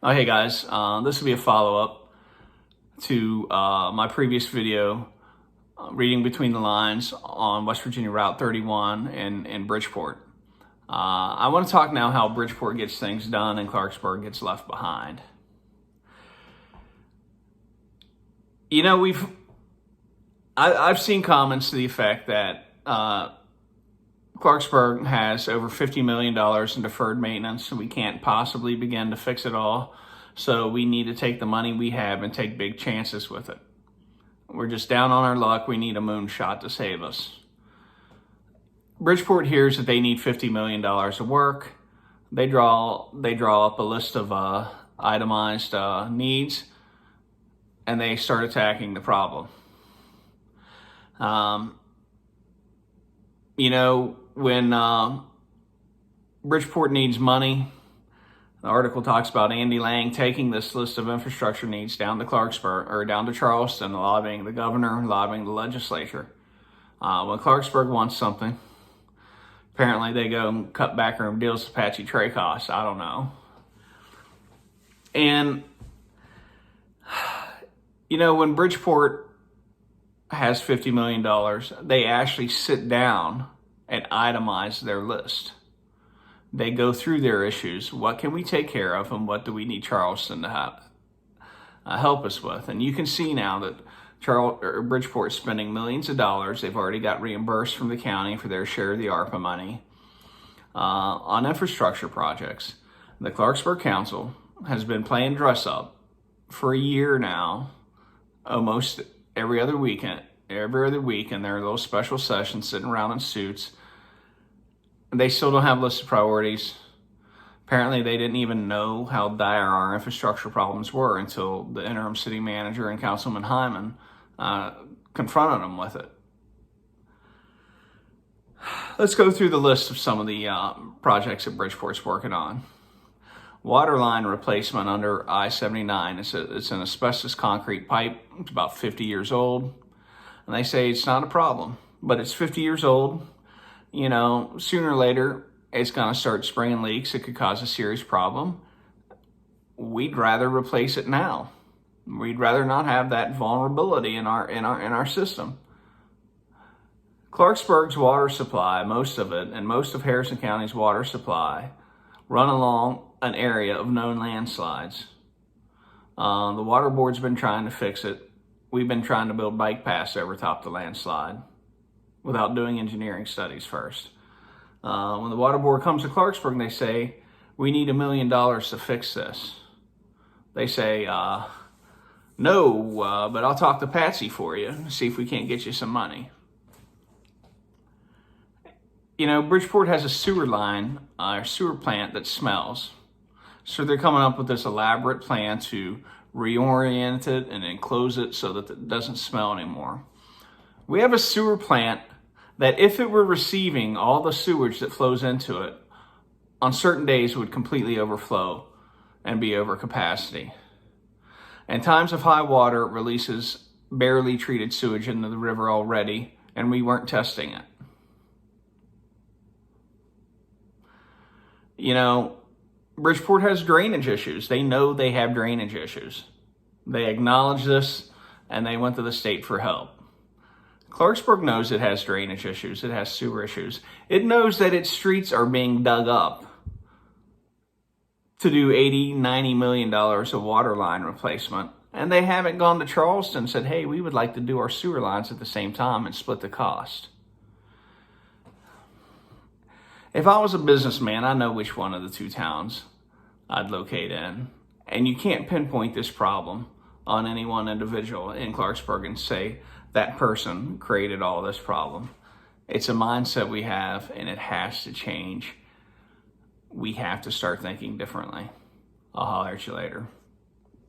Oh, hey guys, this will be a follow-up to my previous video, reading between the lines on West Virginia Route 31 in Bridgeport. I want to talk now how Bridgeport gets things done and Clarksburg gets left behind. You know, I've seen comments to the effect that Clarksburg has over $50 million in deferred maintenance, and we can't possibly begin to fix it all. So we need to take the money we have and take big chances with it. We're just down on our luck. We need a moonshot to save us. Bridgeport hears that they need $50 million of work. They draw up a list of itemized needs, and they start attacking the problem. You know, when Bridgeport needs money, the article talks about Andy Lang taking this list of infrastructure needs down to Clarksburg or down to Charleston, lobbying the governor, lobbying the legislature. When Clarksburg wants something, apparently they go and cut backroom deals with Apache tray costs. I don't know. And, you know, when Bridgeport has $50 million, they actually sit down and itemize their list. They go through their issues. What can we take care of, and what do we need Charleston to help us with? And you can see now that Bridgeport is spending millions of dollars. They've already got reimbursed from the county for their share of the ARPA money on infrastructure projects. The Clarksburg Council has been playing dress up for a year now, almost every other week in their little special sessions, sitting around in suits. They still don't have lists of priorities. Apparently they didn't even know how dire our infrastructure problems were until the interim city manager and Councilman Hyman confronted them with it. Let's go through the list of some of the projects that Bridgeport's working on. Water line replacement under I-79. It's an asbestos concrete pipe. It's about 50 years old. And they say it's not a problem, but it's 50 years old. You know, sooner or later, it's going to start spraying leaks. It could cause a serious problem. We'd rather replace it now. We'd rather not have that vulnerability in our system. Clarksburg's water supply, most of it, and most of Harrison County's water supply, run along an area of known landslides. The water board's been trying to fix it. We've been trying to build bike paths over top the landslide without doing engineering studies first. When the water board comes to Clarksburg, they say, we need $1 million to fix this. They say, no, but I'll talk to Patsy for you and see if we can't get you some money. You know, Bridgeport has a sewer line, a sewer plant that smells. So they're coming up with this elaborate plan to reorient it and enclose it so that it doesn't smell anymore. We have a sewer plant that, if it were receiving all the sewage that flows into it, on certain days would completely overflow and be over capacity. In times of high water, it releases barely treated sewage into the river already, and we weren't testing it. You know, Bridgeport has drainage issues. They know they have drainage issues. They acknowledge this, and they went to the state for help. Clarksburg knows it has drainage issues. It has sewer issues. It knows that its streets are being dug up to do $80–90 million of water line replacement. And they haven't gone to Charleston and said, hey, we would like to do our sewer lines at the same time and split the cost. If I was a businessman, I know which one of the two towns I'd locate in. And you can't pinpoint this problem on any one individual in Clarksburg and say that person created all this problem. It's a mindset we have, and it has to change. We have to start thinking differently. I'll holler at you later.